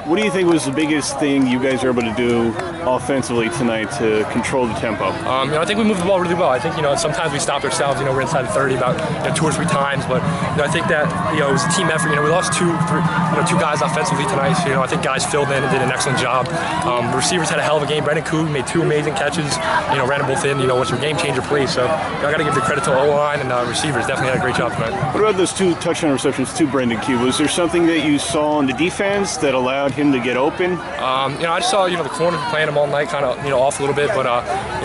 What do you think was the biggest thing you guys were able to do offensively tonight to control the tempo? I think we moved the ball really well. I think sometimes we stopped ourselves. We're inside the 30 about 2 or 3 times, but I think that it was a team effort. We lost two guys offensively tonight. So, I think guys filled in and did an excellent job. The receivers had a hell of a game. Brendan Koo made 2 amazing catches. Ran them both in. Which are game changer plays. So I got to give the credit to the O-line and receivers. Definitely had a great job tonight. What about those 2 touchdown receptions to Brendan Koo? Was there something that you saw on the defense that allowed him to get open? I just saw the corners playing him all night, kind of off a little bit, but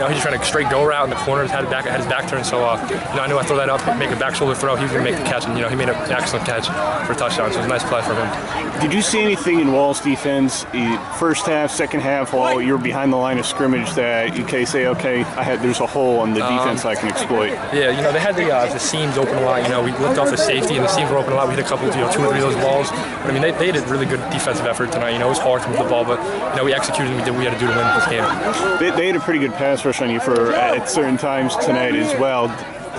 he just ran a straight go route, and the corners had his back turned. So I knew I throw that up, make a back shoulder throw. He was going to make the catch, and he made an excellent catch for a touchdown. So it was a nice play for him. Did you see anything in Wall's defense, first half, second half, while you were behind the line of scrimmage that you can say, okay, there's a hole on the defense I can exploit? Yeah, they had the seams open a lot. We looked off the safety, and the seams were open a lot. We hit a couple, 2 or 3 of those balls. But they had a really good defensive effort tonight. It was hard to move the ball, but we executed and we did what we had to do to win this game. They had a pretty good pass rush on you at certain times tonight as well.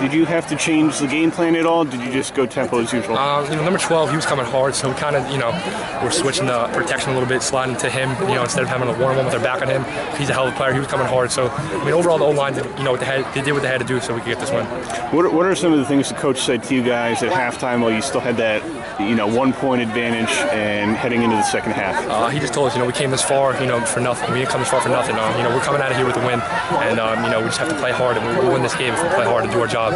Did you have to change the game plan at all? Did you just go tempo as usual? Number 12, he was coming hard, so we kind of, we're switching the protection a little bit, sliding to him, instead of having a 1-on-1 with our back on him. He's a hell of a player. He was coming hard. So, overall, the O-line did, what they did what they had to do so we could get this win. What are some of the things the coach said to you guys at halftime while you still had that, 1-point advantage and heading into the second half? He just told us, we came this far, for nothing. We didn't come this far for nothing. We're coming out of here with a win, and, we just have to play hard, and we'll win this game if we play hard and do our job.